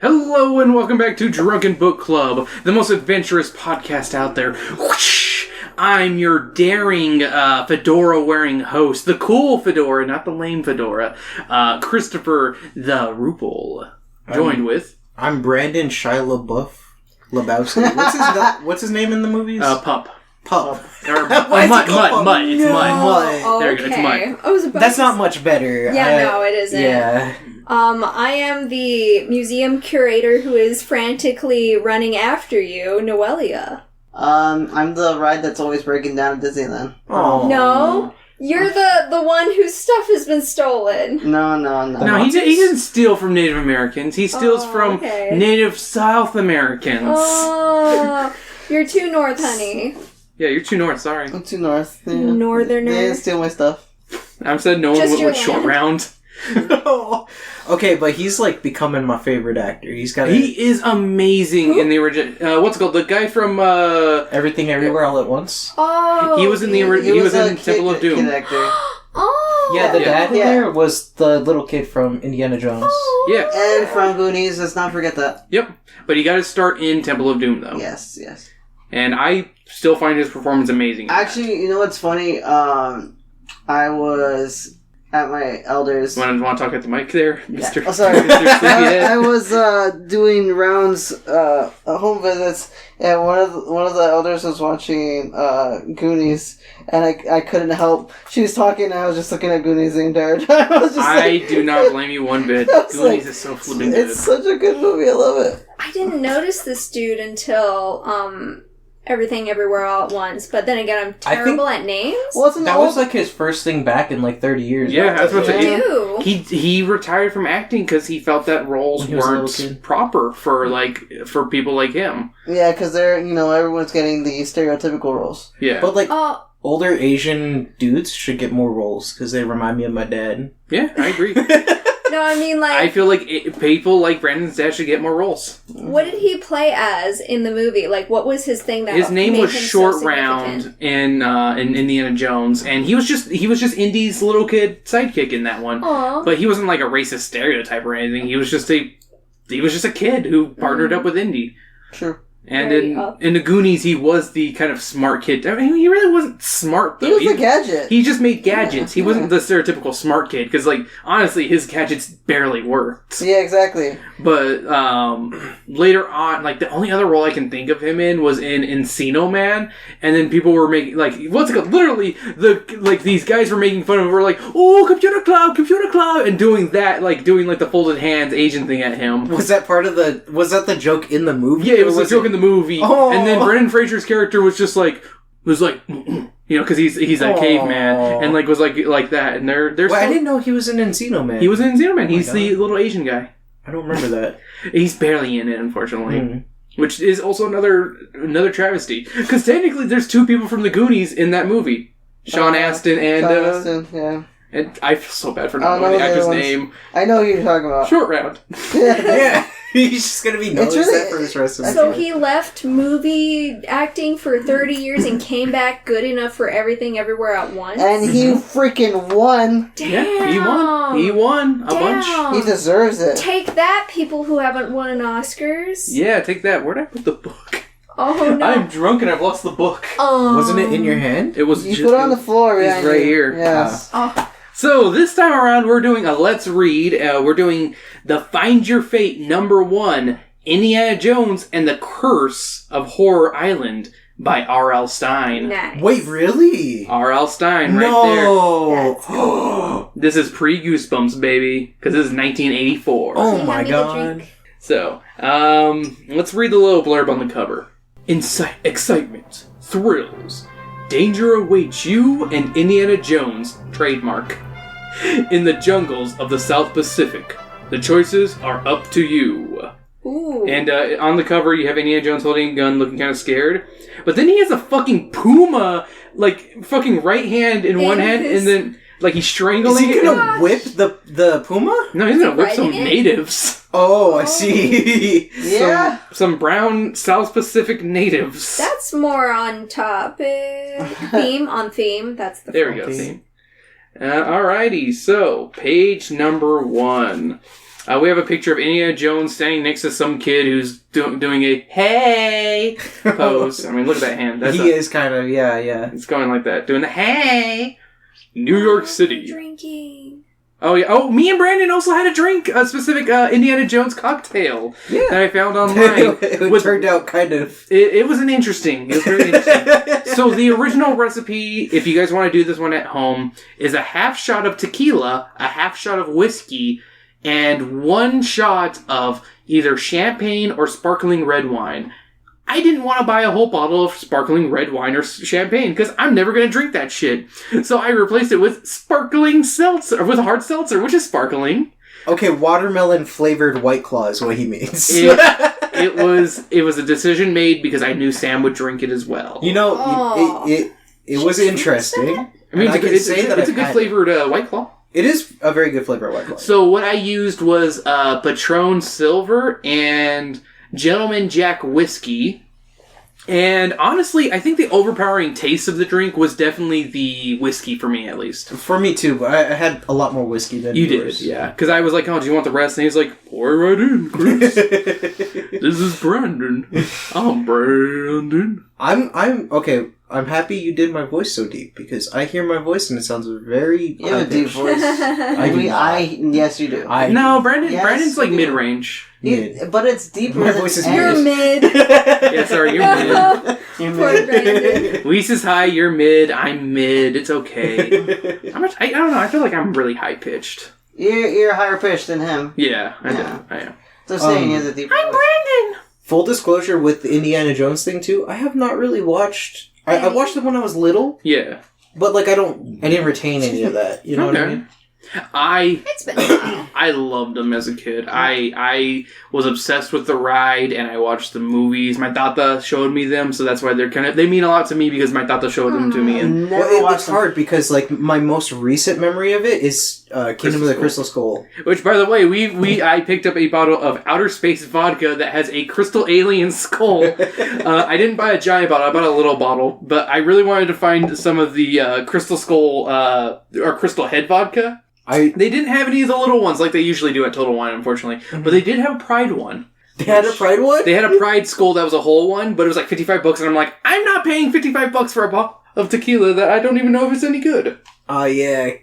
Hello and welcome back to Drunken Book Club, the most adventurous podcast out there. Whoosh! I'm your daring fedora-wearing host, the cool fedora, not the lame fedora, Christopher the Rupel, joined with... I'm Brandon Shia Lebowski. What's his name in the movies? Pup. Pup. Or Mutt. It's Mutt. Oh, there you go, it's Mutt. That's not much better. No, it isn't. Yeah. I am the museum curator who is frantically running after you, Noelia. I'm the ride that's always breaking down at Disneyland. Oh. No, you're the one whose stuff has been stolen. No. No, he didn't steal from Native Americans. He steals from Native South Americans. Oh, you're too north, honey. Yeah, you're too north, sorry. I'm too north. Yeah. Northerner. They didn't steal my stuff. I said no one went with short round. Okay, but he's like becoming my favorite actor. He is amazing in the original. What's it called? The guy from Everything Everywhere All at Once. Oh, he was in the original. He was in Temple of Doom. Kid actor. Oh, Yeah, the dad in there was the little kid from Indiana Jones. Oh. Yeah, and from Goonies. Let's not forget that. Yep, but he got to start in Temple of Doom though. Yes. And I still find his performance amazing. Actually, you know what's funny? I was at my elders. Want to talk at the mic there, Mr. Oh, sorry. Mr. Sleepyhead? I was doing rounds, home visits, and one of the elders was watching Goonies, and I couldn't help. She was talking, and I was just looking at Goonies the entire time. I do not blame you one bit. Goonies is so flipping good. It's such a good movie. I love it. I didn't notice this dude until Everything Everywhere All at Once, but then again, I'm terrible at names. That was like his first thing back in like 30 years. Yeah, that's what I he retired from acting because he felt that roles weren't proper for people like him. Yeah, because they're everyone's getting the stereotypical roles. Yeah, but older Asian dudes should get more roles because they remind me of my dad. Yeah, I agree. No, I mean, I feel like people like Brandon's dad should get more roles. What did he play as in the movie? Like, what was his thing that his name made was him Short so Round in Indiana Jones, and he was just Indy's little kid sidekick in that one. Aww. But he wasn't like a racist stereotype or anything. He was just a kid who partnered up with Indy. Sure. And in the Goonies, he was the kind of smart kid. I mean, he really wasn't smart, though. He was a gadget. He just made gadgets. He wasn't the stereotypical smart kid, because, honestly, his gadgets barely worked. Yeah, exactly. But, later on, the only other role I can think of him in was in Encino Man, and then people were making, what's it called? Literally, these guys were making fun of him, were like, oh, computer club, and doing that, doing, the folded hands Asian thing at him. Was that the joke in the movie? Yeah, it was a joke in the movie, and then Brendan Fraser's character was just because he's a caveman, and was like that, and they're. Wait, I didn't know he was in Encino Man. He was in Encino Man. He's the little Asian guy. I don't remember that. He's barely in it, unfortunately, which is also another travesty. Because technically, there's two people from the Goonies in that movie: Sean Astin and. Sean Astin, yeah. And I feel so bad for not knowing the actor's name. I know who you're talking about. Short Round. Yeah. He's just going to be noticed for his rest of his life. So he left movie acting for 30 years and came back good enough for Everything Everywhere at Once? And he freaking won. Damn. Yeah, he won a bunch. He deserves it. Take that, people who haven't won an Oscars. Yeah, take that. Where'd I put the book? Oh, no. I'm drunk and I've lost the book. Wasn't it in your hand? It was. You put it on the floor. It's right here. Yes. So this time around, we're doing a Let's Read. We're doing the Find Your Fate #1, Indiana Jones and the Curse of Horror Island by RL Stine. Nice. Wait, really? RL Stine, right there. This is pre-Goosebumps, baby, because this is 1984. Oh my god. So, let's read the little blurb on the cover. Excitement, thrills, danger awaits you and Indiana Jones, trademark, in the jungles of the South Pacific. The choices are up to you. Ooh. And on the cover, you have Indiana Jones holding a gun, looking kind of scared. But then he has a fucking puma, fucking right hand in one hand, and then, he's strangling it. Is he gonna whip the puma? No, he's gonna whip some natives. Oh, I see. Yeah. Some brown South Pacific natives. That's more on topic. Theme. That's the There we go, theme. Alrighty, so, page number 1. We have a picture of Indiana Jones standing next to some kid who's doing a hey pose. I mean, look at that hand. He is kind of, yeah. It's going like that, doing the hey. New York City. Drinking. Oh yeah. Oh, me and Brandon also had a drink, a specific Indiana Jones cocktail that I found online. It turned out kind of. It was interesting. It was very interesting. So the original recipe, if you guys want to do this one at home, is a half shot of tequila, a half shot of whiskey, and 1 shot of either champagne or sparkling red wine. I didn't want to buy a whole bottle of sparkling red wine or champagne because I'm never going to drink that shit. So I replaced it with sparkling seltzer, with hard seltzer, which is sparkling. Okay, watermelon flavored White Claw is what he means. It was a decision made because I knew Sam would drink it as well. You know, it was interesting. I mean, it's a good flavored White Claw. It is a very good flavor of White Claw. So what I used was Patron Silver and Gentleman Jack whiskey. And honestly, I think the overpowering taste of the drink was definitely the whiskey for me, at least. For me too, but I had a lot more whiskey than you yours. did, yeah. Because I was like, "Oh, do you want the rest?" And he's like, "Pour it right in, Chris." This is Brandon. I'm Brandon. I'm okay. I'm happy you did my voice so deep because I hear my voice and it sounds very. You have a deep voice. Yes, you do. Brandon's like mid range. But it's deeper. My voice is You're mid. Yeah, sorry, you're mid. You're Poor Brandon. Lisa's high, you're mid, I'm mid. It's okay. I don't know. I feel like I'm really high pitched. You're higher pitched than him. Yeah, I am. So saying he has a deeper. I'm Brandon. Full disclosure with the Indiana Jones thing too. I have not really watched. I watched it when I was little. Yeah, but like I didn't retain any of that. You know what I mean? It's been a while. I loved them as a kid. I was obsessed with the ride, and I watched the movies. My tata showed me them, so that's why they mean a lot to me because my tata showed them to me. And it's hard because like my most recent memory of it is Kingdom of the Crystal Skull. Which, by the way, I picked up a bottle of Outer Space vodka that has a crystal alien skull. I didn't buy a giant bottle; I bought a little bottle. But I really wanted to find some of the Crystal Skull or Crystal Head vodka. They didn't have any of the little ones like they usually do at Total Wine, unfortunately. Mm-hmm. But they did have a Pride one. They had a Pride one? They had a Pride skull that was a whole one, but it was like $55, and I'm like, I'm not paying $55 for a bottle of tequila that I don't even know if it's any good. Yeah.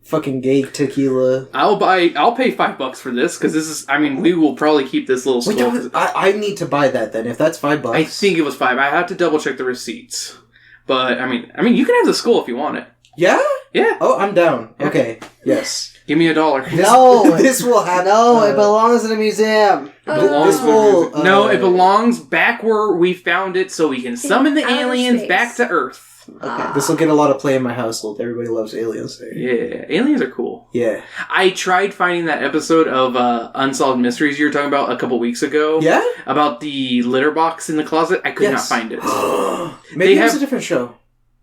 Fucking gay tequila. I'll pay $5 for this, because this is, we will probably keep this little skull. I need to buy that then, if that's $5. I think it was $5. I have to double check the receipts. But, I mean, you can have the skull if you want it. Yeah? Yeah. Oh, I'm down. Okay. Yes. Give me $1. No! This will happen. No, it belongs in a museum. It belongs back where we found it so we can summon the aliens back to Earth. Okay. This will get a lot of play in my household. Everybody loves aliens. Yeah. Aliens are cool. Yeah. I tried finding that episode of Unsolved Mysteries you were talking about a couple weeks ago. Yeah? About the litter box in the closet. I could not find it. Maybe it was a different show.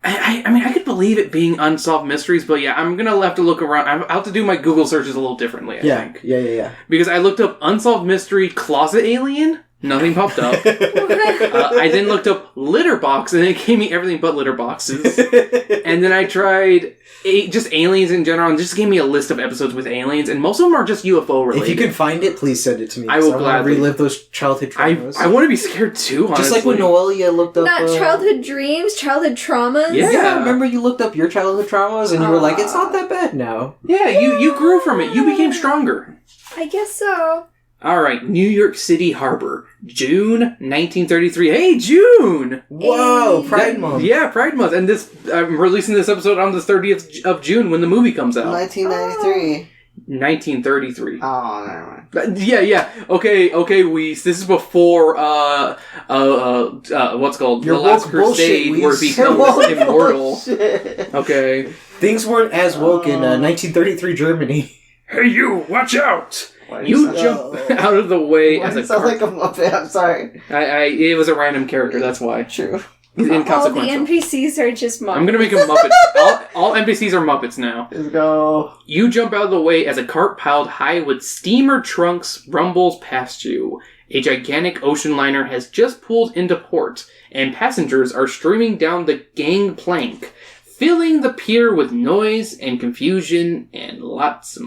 I could believe it being Unsolved Mysteries, but yeah, I'm going to have to look around. I'll have to do my Google searches a little differently, I think. Yeah. Because I looked up Unsolved Mystery Closet Alien, nothing popped up. I then looked up litter box, and it gave me everything but litter boxes. And then I tried just aliens in general, and just gave me a list of episodes with aliens, and most of them are just UFO related. If you can find it, please send it to me. I will gladly relive those childhood traumas. I want to be scared too, honestly. Just like when Noelia looked up... Not childhood dreams, childhood traumas? Yeah, remember you looked up your childhood traumas, and you were like, it's not that bad now. Yeah, you grew from it. You became stronger. I guess so. Alright, New York City Harbor, June 1933. Hey, June! Whoa, Pride Month. Yeah, Pride Month. And I'm releasing this episode on the 30th of June when the movie comes out. 1993. 1933. Oh, never mind. Yeah. Okay, Weiss. This is before, what's called? Your The Last Crusade, bullshit, where it becomes immortal. Okay. Things weren't as woke in 1933 Germany. Hey, you! Watch out! You jump out of the way as a sound like a Muppet. I'm sorry. It was a random character, that's why. True. He's inconsequential. All the NPCs are just Muppets. I'm gonna make him Muppets. All NPCs are Muppets now. Let's go. You jump out of the way as a cart piled high with steamer trunks rumbles past you. A gigantic ocean liner has just pulled into port, and passengers are streaming down the gangplank, filling the pier with noise and confusion and lots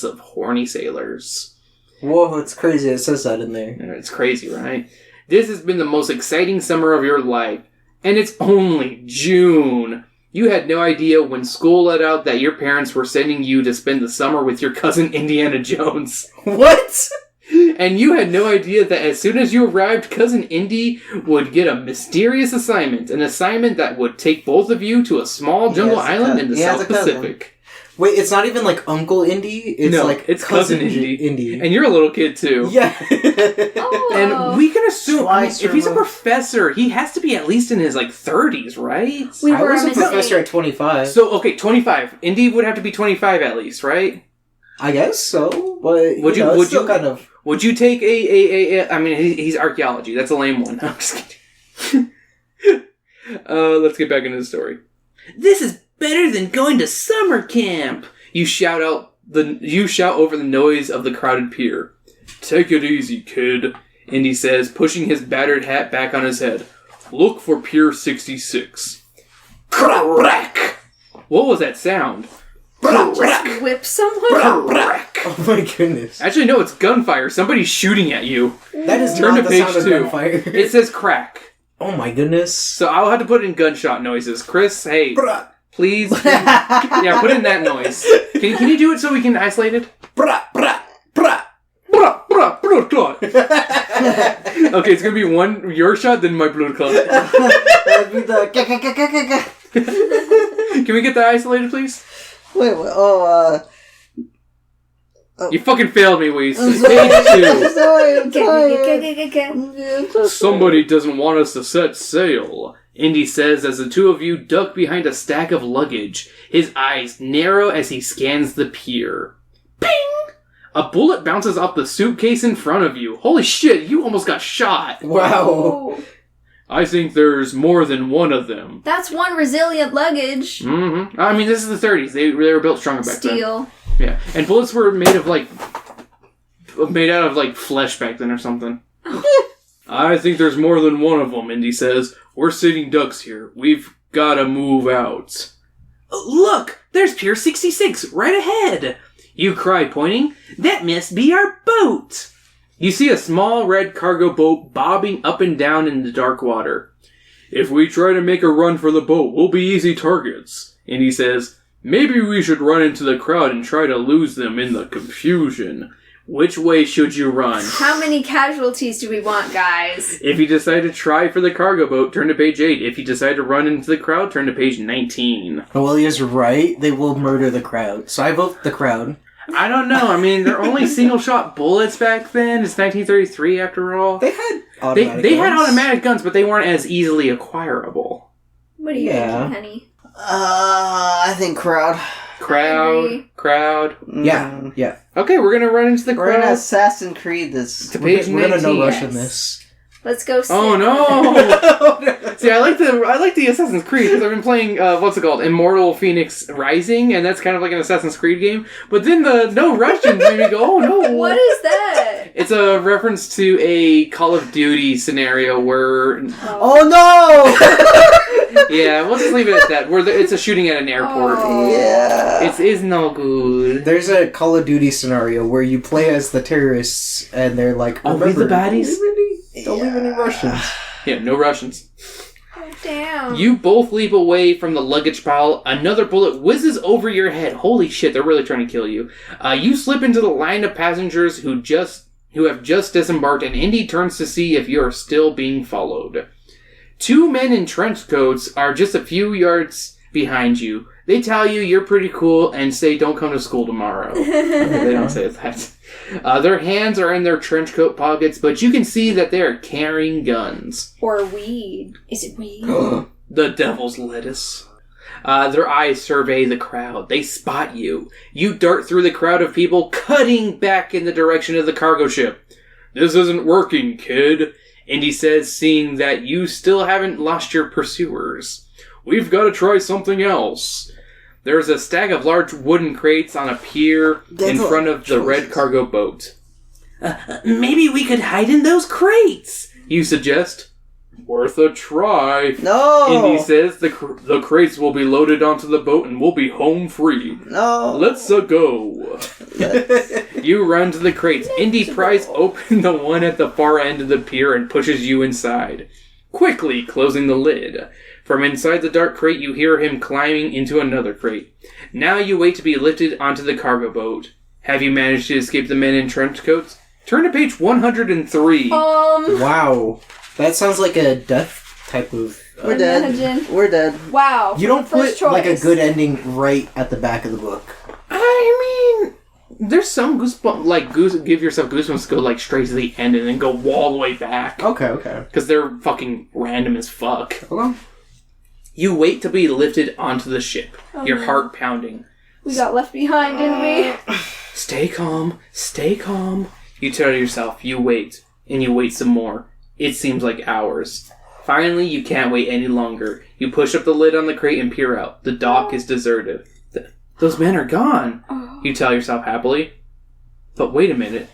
of horny sailors. Whoa, it's crazy. It says that in there. It's crazy, right? This has been the most exciting summer of your life. And it's only June. You had no idea when school let out that your parents were sending you to spend the summer with your cousin Indiana Jones. What? And you had no idea that as soon as you arrived, Cousin Indy would get a mysterious assignment. An assignment that would take both of you to a small jungle island in the South Pacific. Wait, it's not even like Uncle Indy? It's Cousin Indy. And you're a little kid, too. Yeah. Oh. And we can assume, if he's a professor, he has to be at least in his, 30s, right? I was a professor at 25. So, okay, 25. Indy would have to be 25 at least, right? I guess so, but would you take I mean, he's archaeology. That's a lame one. I'm just kidding. Let's get back into the story. This is better than going to summer camp. You shout over the noise of the crowded pier. Take it easy, kid, Indy says, pushing his battered hat back on his head. Look for Pier 66. Crack! What was that sound? Just whip someone? Oh my goodness. Actually, no, it's gunfire. Somebody's shooting at you. That is Turn not to the page sound of 2. gunfire. It says crack. Oh my goodness. So I'll have to put in gunshot noises. Chris, hey, please. Put in that noise. Can you do it so we can isolate it? Okay, it's gonna be one your shot, then my blood clot. That'd be the... Can we get that isolated, please? Wait, You fucking failed me, Weiss. I'm Page 2. sorry, I'm tired. Somebody doesn't want us to set sail, Indy says as the two of you duck behind a stack of luggage, his eyes narrow as he scans the pier. Ping! A bullet bounces off the suitcase in front of you. Holy shit, you almost got shot. Wow. Oh. I think there's more than one of them. That's one resilient luggage. Mm-hmm. I mean, this is the 30s. They were built stronger back then. Steel. Yeah. And bullets were made out of flesh back then or something. I think there's more than one of them, Indy says. We're sitting ducks here. We've gotta move out. Look! There's Pier 66, right ahead! You cry, pointing. That must be our boat! You see a small red cargo boat bobbing up and down in the dark water. If we try to make a run for the boat, we'll be easy targets. Indy says, maybe we should run into the crowd and try to lose them in the confusion. Which way should you run? How many casualties do we want, guys? If you decide to try for the cargo boat, turn to page 8. If you decide to run into the crowd, turn to page 19. Well, he is right. They will murder the crowd. So I vote the crowd. I don't know. I mean, they're only single-shot bullets back then. It's 1933, after all. They had automatic They had guns. automatic guns, but they weren't as easily acquirable. What are you thinking, Penny? I think crowd. Crowd. Yeah. Okay, we're gonna run into the We're gonna crowd. Assassin's Creed this. To page We're gonna 19. no rush Yes. in this. Let's go sit. Oh no! See, I like the Assassin's Creed because I've been playing what's it called, Immortal Phoenix Rising, and that's kind of like an Assassin's Creed game. But then the no Russians made me go, oh no! What is that? It's a reference to a Call of Duty scenario where, Oh no! yeah, we'll just leave it at that. Where it's a shooting at an airport. Oh. Yeah. It's no good. There's a Call of Duty scenario where you play as the terrorists, and they're like, Oh, we the baddies? Don't leave any Russians. Yeah, no Russians. Oh, damn. You both leap away from the luggage pile. Another bullet whizzes over your head. Holy shit, they're really trying to kill you. You slip into the line of passengers who have just disembarked, and Indy turns to see if you are still being followed. Two men in trench coats are just a few yards behind you. They tell you you're pretty cool and say don't come to school tomorrow. They don't say that. Their hands are in their trench coat pockets, but you can see that they are carrying guns. Or weed. Is it weed? The devil's lettuce. Their eyes survey the crowd. They spot you. You dart through the crowd of people, cutting back in the direction of the cargo ship. This isn't working, kid, Indy says, seeing that you still haven't lost your pursuers. We've got to try something else. There's a stack of large wooden crates on a pier in front of the red cargo boat. Maybe we could hide in those crates, you suggest. Worth a try. No! Indy says the crates will be loaded onto the boat and we'll be home free. No! Let's go. You run to the crates. Indy pries open the one at the far end of the pier and pushes you inside, quickly closing the lid. From inside the dark crate, you hear him climbing into another crate. Now you wait to be lifted onto the cargo boat. Have you managed to escape the men in trench coats? Turn to page 103. Wow. That sounds like a death type of... We're dead. We're dead. Wow. You don't put choice. like a good ending right at the back of the book. I mean, there's some goosebumps, like give yourself goosebumps to go like straight to the end and then go all the way back. Okay. Because they're fucking random as fuck. Okay. You wait to be lifted onto the ship, your heart pounding. We got left behind, didn't we? Stay calm, stay calm. You tell yourself, you wait, and you wait some more. It seems like hours. Finally, you can't wait any longer. You push up the lid on the crate and peer out. The dock is deserted. Those men are gone, you tell yourself happily. But wait a minute.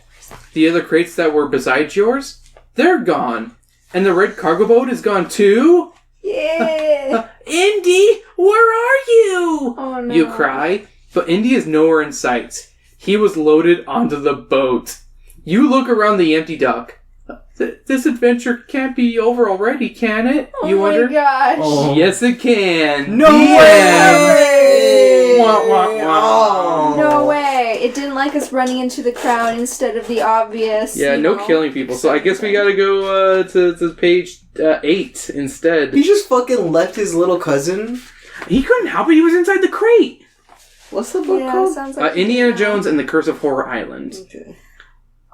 The other crates that were beside yours? They're gone. And the red cargo boat is gone too? Yeah. Indy, where are you? Oh no. You cry, but Indy is nowhere in sight. He was loaded onto the boat. You look around the empty dock. This adventure can't be over already, can it? Oh you wonder? my gosh. Oh. Yes, it can. No way! Wah, wah, wah. No way. It didn't like us running into the crowd instead of the obvious. Yeah, no killing people. So I guess we gotta go to page 8 instead. He just fucking left his little cousin. He couldn't help it. He was inside the crate. What's the book called? Sounds like Indiana Jones and the Curse of Horror Island. Okay.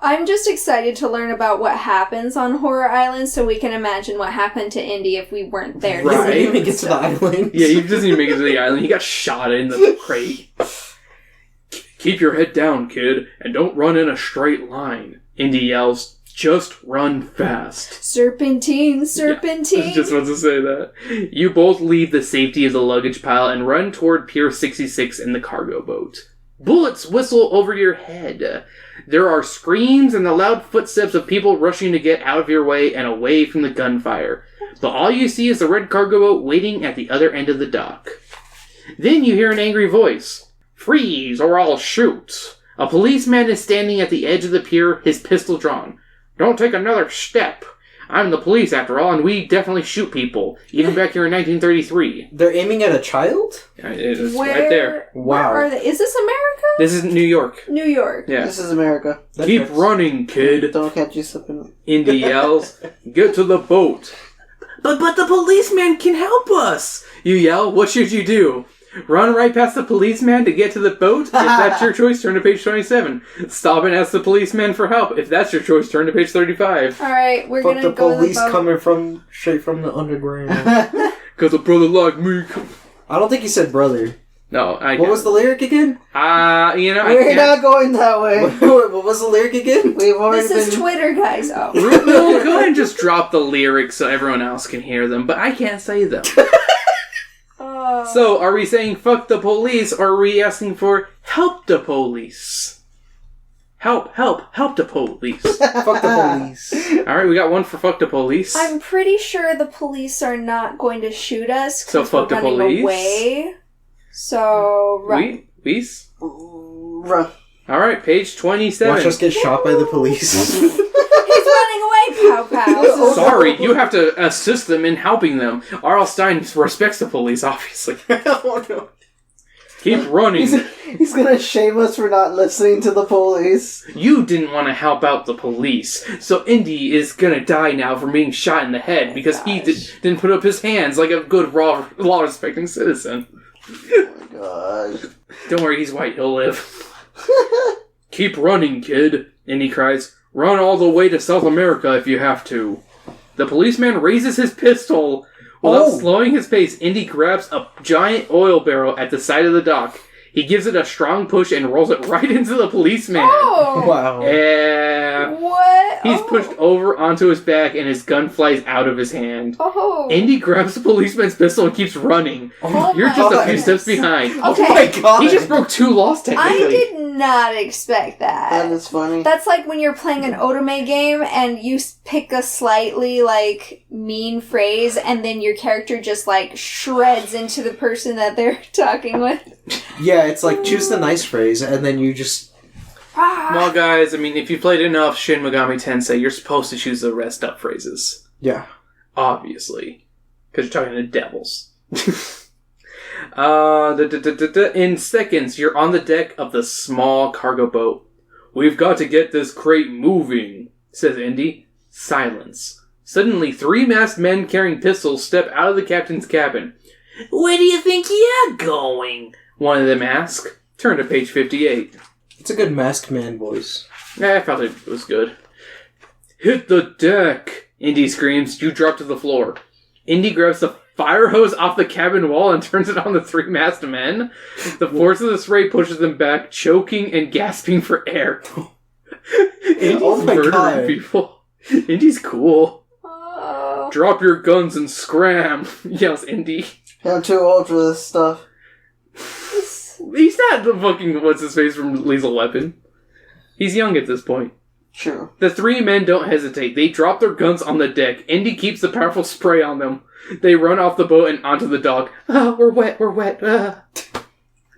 I'm just excited to learn about what happens on Horror Island so we can imagine what happened to Indy if we weren't there. Right. To He see didn't even get to the stuff. island. Yeah, he doesn't even make it to the island. He got shot in the crate. Keep your head down, kid, and don't run in a straight line. Indy yells, just run fast. Serpentine. I was just about to say that. You both leave the safety of the luggage pile and run toward Pier 66 in the cargo boat. Bullets whistle over your head. There are screams and the loud footsteps of people rushing to get out of your way and away from the gunfire. But all you see is the red cargo boat waiting at the other end of the dock. Then you hear an angry voice. Freeze or I'll shoot. A policeman is standing at the edge of the pier, his pistol drawn. Don't take another step. I'm the police after all, and we definitely shoot people. Even back here in 1933. They're aiming at a child? It is right there. Wow. Where are they? Is this America? This is New York. New York. Yeah. This is America. Keep running, kid. Don't catch you slipping. Indy yells. Get to the boat. But the policeman can help us. You yell. What should you do? Run right past the policeman to get to the boat? If that's your choice, turn to page 27. Stop and ask the policeman for help. If that's your choice, turn to page 35. Alright, we're Fuck gonna the go to the police boat. coming straight from the underground. Cause a brother like me. I don't think he said brother. No, I. What was the lyric again? I We're can't. not going that way. What was the lyric again? We've already This is been. Twitter, guys. Oh. We'll go ahead and just drop the lyrics so everyone else can hear them, but I can't say them. So, are we saying fuck the police, or are we asking for help the police? Help the police. Fuck the police. Alright, we got one for fuck the police. I'm pretty sure the police are not going to shoot us So because fuck we're the running police? away. So, run. Wees? Run. Alright, page 27. Watch us get shot by the police. He's running away, Pow Pow. Sorry, you have to assist them in helping them. RL Stine respects the police, obviously. Oh no. Keep running. He's gonna shame us for not listening to the police. You didn't want to help out the police, so Indy is gonna die now from being shot in the head because he didn't put up his hands like a good law-respecting citizen. Oh my god. Don't worry, he's white, he'll live. Keep running, kid, Indy cries. Run all the way to South America if you have to. The policeman raises his pistol. Without slowing his pace, Indy grabs a giant oil barrel at the side of the dock. He gives it a strong push and rolls it right into the policeman. Oh! Wow. Yeah. What? He's pushed over onto his back and his gun flies out of his hand. Oh. Indy grabs the policeman's pistol and keeps running. Oh You're my just a few goodness. steps behind. Okay. Oh my god. He just broke 2 laws I technically. did not expect that. That is funny. That's like when you're playing an otome game and you pick a slightly, like, mean phrase and then your character just, like, shreds into the person that they're talking with. Yeah, it's like choose the nice phrase and then you just Well, guys, I mean, if you played enough Shin Megami Tensei, you're supposed to choose the rest up phrases. Yeah. Obviously. Because you're talking to devils. In seconds, you're on the deck of the small cargo boat. We've got to get this crate moving, says Indy. Silence. Suddenly, 3 masked men carrying pistols step out of the captain's cabin. Where do you think you're going? One of them asks. Turn to page 58. It's a good masked man voice. I felt it was good. Hit the deck! Indy screams. You drop to the floor. Indy grabs the fire hose off the cabin wall and turns it on the 3 masked men. The force of the spray pushes them back, choking and gasping for air. Indy's Oh my murdering God. people. Indy's cool. Oh. Drop your guns and scram, yells Indy. I'm too old for this stuff. He's not the fucking what's-his-face from Lethal Weapon. He's young at this point. True. The 3 men don't hesitate. They drop their guns on the deck. Indy keeps the powerful spray on them. They run off the boat and onto the dock. Ah, we're wet. Ah.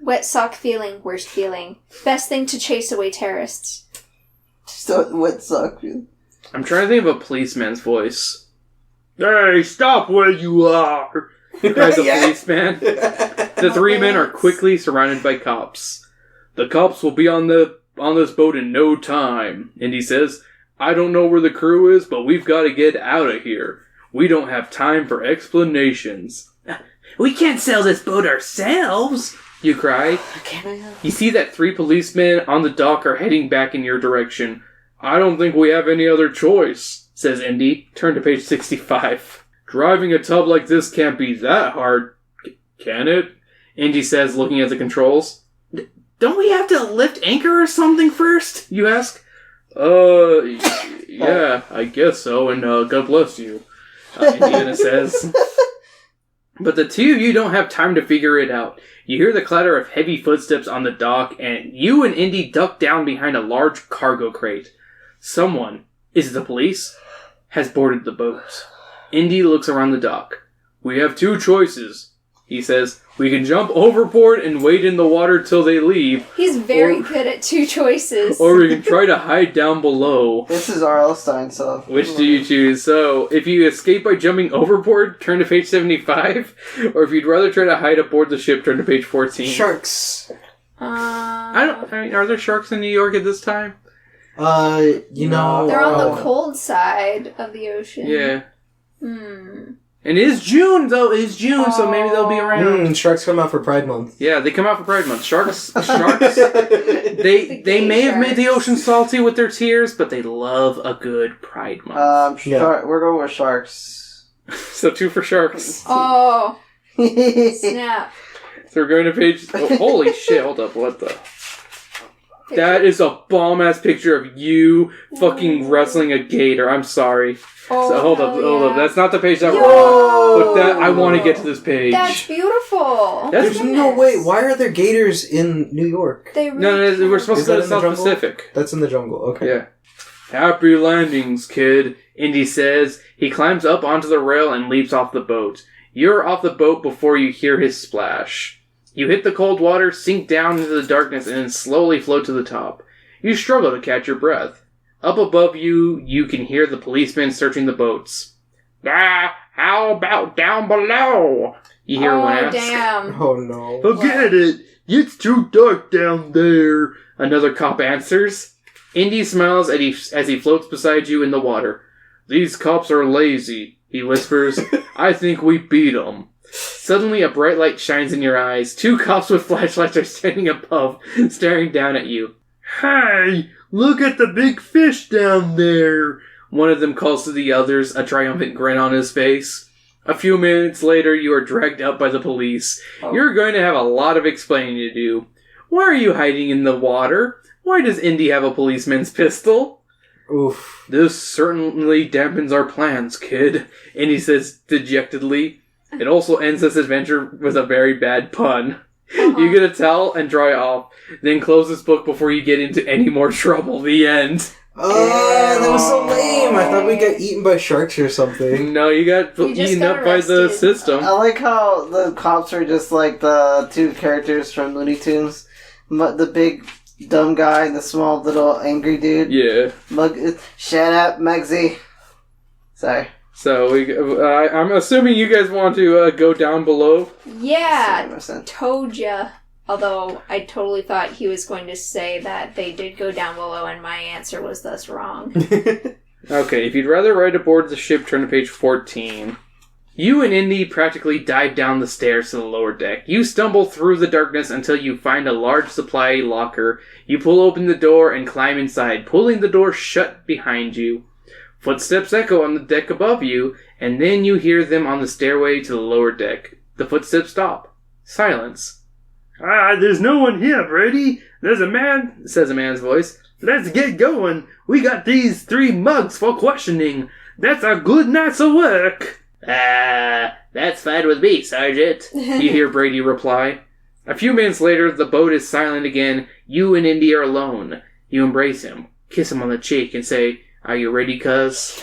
Wet sock feeling, worst feeling. Best thing to chase away terrorists. Just a wet sock. I'm trying to think of a policeman's voice. Hey, stop where you are! Cries a Yeah. policeman. The 3 men are quickly surrounded by cops. The cops will be on this boat in no time. Indy says, I don't know where the crew is, but we've got to get out of here. We don't have time for explanations. We can't sail this boat ourselves, you cry. You see that 3 policemen on the dock are heading back in your direction. I don't think we have any other choice, says Indy. Turn to page 65. Driving a tub like this can't be that hard, can it? Indy says, looking at the controls. Don't we have to lift anchor or something first? You ask. Yeah, I guess so, and God bless you, Indiana says. But the 2 of you don't have time to figure it out. You hear the clatter of heavy footsteps on the dock, and you and Indy duck down behind a large cargo crate. Someone, is it the police, has boarded the boat. Indy looks around the dock. We have 2 choices, he says. We can jump overboard and wait in the water till they leave. He's very good at 2 choices. Or we can try to hide down below. This is RL Stine stuff. Which do you choose? So, if you escape by jumping overboard, turn to page 75. Or if you'd rather try to hide aboard the ship, turn to page 14. Sharks. I mean, are there sharks in New York at this time? You know... They're on the cold side of the ocean. Yeah. Hmm. And it is June, though. It is June, so maybe they'll be around. Sharks come out for Pride Month. Yeah, they come out for Pride Month. Sharks, they may have made the ocean salty with their tears, but they love a good Pride Month. We're going with sharks. So 2 for sharks. Oh. Snap. So we're going to page... Oh, holy shit, hold up, what the... That is a bomb-ass picture of you fucking wrestling a gator. I'm sorry. Oh, So hold yeah. up. That's not the page that we're Yo! on. But I want to get to this page. That's beautiful. That's- There's no way. Why are there gators in New York? They really No, we're supposed Is to go that to in the South jungle? Pacific. That's in the jungle. Okay. Yeah. Happy landings, kid, Indy says. He climbs up onto the rail and leaps off the boat. You're off the boat before you hear his splash. You hit the cold water, sink down into the darkness, and then slowly float to the top. You struggle to catch your breath. Up above you, you can hear the policemen searching the boats. How about down below? You hear one ask. Damn. Oh no. Forget it. It's too dark down there. Another cop answers. Indy smiles as he floats beside you in the water. These cops are lazy, he whispers. I think we beat 'em. Suddenly a bright light shines in your eyes. 2 cops with flashlights are standing above, staring down at you. Hey, look at the big fish down there. One of them calls to the others, a triumphant grin on his face. A few minutes later, you are dragged up by the police. You're going to have a lot of explaining to do. Why are you hiding in the water? Why does Indy have a policeman's pistol? Oof. This certainly dampens our plans, kid, Indy says dejectedly. It also ends this adventure with a very bad pun. You get a towel and dry off, then close this book before you get into any more trouble. The end. Oh, that was so lame. I thought we got eaten by sharks or something. No, you got You just eaten got up by the arrested. system. I like how the cops are just like the 2 characters from Looney Tunes. The big dumb guy, the small little angry dude. Yeah. Shut up, Muggsy. Sorry. So I'm assuming you guys want to go down below. Yeah, 70%. told ya. Although I totally thought he was going to say that they did go down below, and my answer was thus wrong. Okay, if you'd rather ride aboard the ship, turn to page 14. You and Indy practically dive down the stairs to the lower deck. You stumble through the darkness until you find a large supply locker. You pull open the door and climb inside, pulling the door shut behind you. Footsteps echo on the deck above you, and then you hear them on the stairway to the lower deck. The footsteps stop. Silence. There's no one here, Brady. There's a man, says a man's voice. Let's get going. We got these 3 mugs for questioning. That's a good night's of work. That's fine with me, Sergeant, you hear Brady reply. A few minutes later, the boat is silent again. You and Indy are alone. You embrace him, kiss him on the cheek, and say, "Are you ready, cuz?"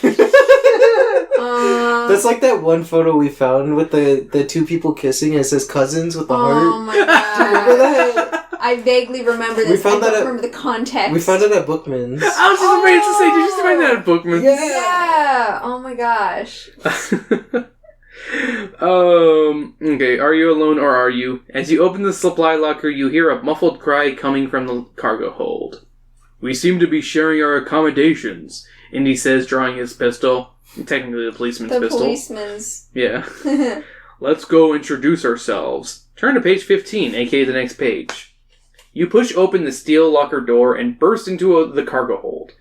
That's like that one photo we found with the 2 people kissing, and it says cousins with the heart. Oh my god. Remember that? I vaguely remember this. We found I don't that at- remember the context. We found it at Bookman's. I was just afraid to say, did you just find that at Bookman? Yeah. Oh my gosh. Okay, are you alone or are you? As you open the supply locker, you hear a muffled cry coming from the cargo hold. We seem to be sharing our accommodations, Indy says, drawing his pistol. Technically the policeman's The pistol. policeman's. Yeah. Let's go introduce ourselves. Turn to page 15, aka the next page. You push open the steel locker door and burst into the cargo hold.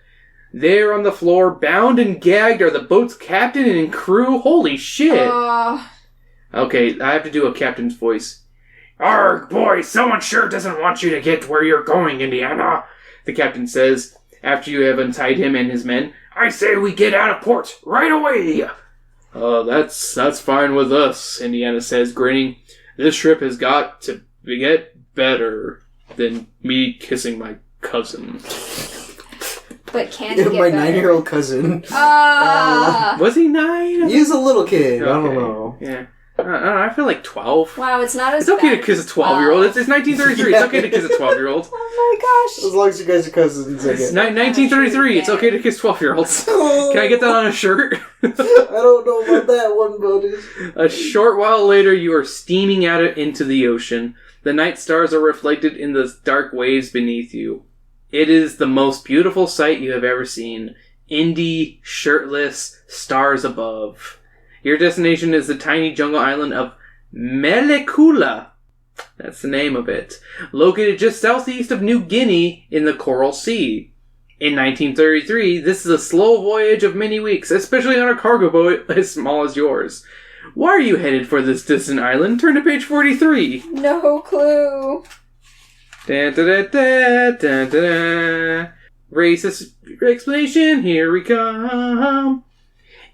There on the floor, bound and gagged, are the boat's captain and crew. Holy shit! Okay, I have to do a captain's voice. Arg, boy, someone sure doesn't want you to get where you're going, Indiana, the captain says, after you have untied him and his men. I say we get out of port, right away! That's fine with us, Indiana says, grinning. This trip has got to get better than me kissing my cousin. But can he get My better? 9-year-old cousin. Was he 9? He was a little kid. Okay. I don't know. Yeah. I don't know, I feel like 12. Wow, it's not as It's okay bad to kiss a as 12-year-old. 12. It's 1933. It's okay to kiss a 12-year-old. Oh As long as you guys are cousins, I It's guess. 1933. It's okay to kiss 12-year-olds. Can I get that on a shirt? I don't know about that one, buddy. A short while later, you are steaming out into the ocean. The night stars are reflected in the dark waves beneath you. It is the most beautiful sight you have ever seen. Indy, shirtless, stars above. Your destination is the tiny jungle island of Melekula. That's the name of it. Located just southeast of New Guinea in the Coral Sea. In 1933, this is a slow voyage of many weeks, especially on a cargo boat as small as yours. Why are you headed for this distant island? Turn to page 43. No clue. Da, da, da, da, da, da, da. Racist explanation, here we come.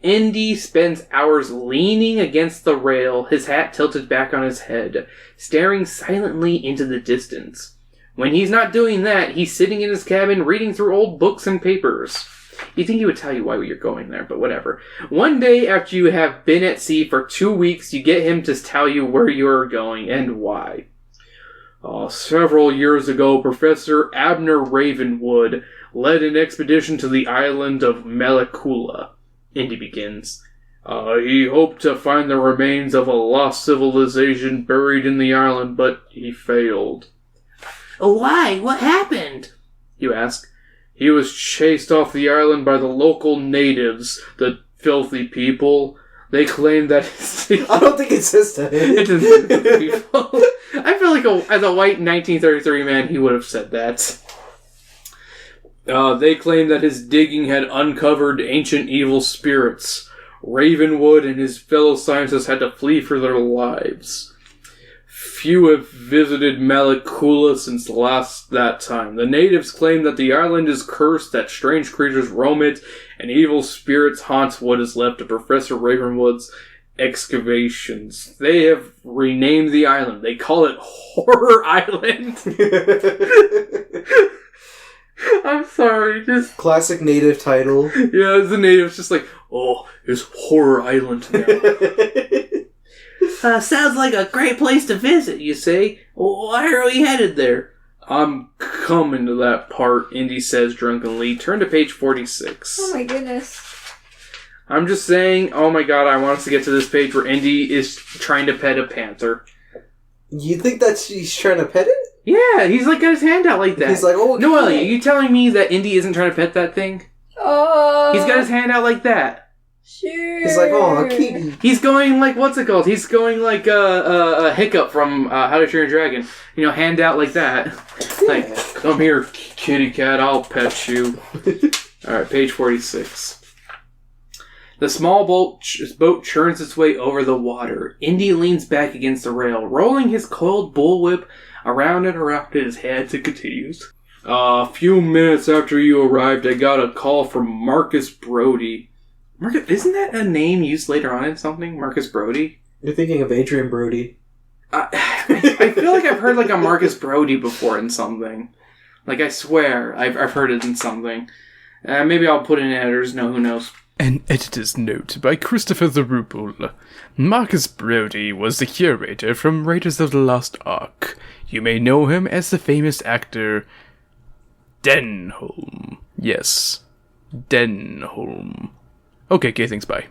Indy spends hours leaning against the rail, his hat tilted back on his head, staring silently into the distance. When he's not doing that, he's sitting in his cabin reading through old books and papers. You'd think he would tell you why you're going there, but whatever. One day after you have been at sea for 2 weeks, you get him to tell you where you're going and why. Several years ago, Professor Abner Ravenwood led an expedition to the island of Melekula. Indy begins. He hoped to find the remains of a lost civilization buried in the island, but he failed. Why? What happened? You ask. He was chased off the island by the local natives, the filthy people. They claimed that... I don't think it says that. It doesn't say filthy people. I feel like as a white 1933 man, he would have said that. They claimed that his digging had uncovered ancient evil spirits. Ravenwood and his fellow scientists had to flee for their lives. Few have visited Melekula since that time. The natives claim that the island is cursed, that strange creatures roam it, and evil spirits haunt what is left of Professor Ravenwood's excavations. They have renamed the island. They call it Horror Island. I'm sorry, just... Classic native title. Yeah, the natives just like, oh, it's Horror Island now. Sounds like a great place to visit, you say. Why are we headed there? I'm coming to that part, Indy says drunkenly. Turn to page 46. Oh my goodness. I'm just saying, oh my god, I want us to get to this page where Indy is trying to pet a panther. You think he's trying to pet it? Yeah, he's like got his hand out like that. He's like, oh, Noelle, are you telling me that Indy isn't trying to pet that thing? Oh. He's got his hand out like that. Sure. He's like, oh, kitty. He's going like, what's it called? He's going like a Hiccup from How to Train Your Dragon. You know, hand out like that. Yeah. Like, come here, kitty cat, I'll pet you. Alright, page 46. The small boat churns its way over the water. Indy leans back against the rail, rolling his coiled bullwhip around and around in his head. It continues. A few minutes after you arrived, I got a call from Marcus Brody. Isn't that a name used later on in something? Marcus Brody? You're thinking of Adrian Brody. I feel like I've heard like a Marcus Brody before in something. Like, I swear I've heard it in something. Maybe I'll put in editors, who knows. An editor's note by Christopher the Ruple. Marcus Brody was the curator from Raiders of the Lost Ark. You may know him as the famous actor Denholm. Yes, Denholm. Okay, thanks, bye.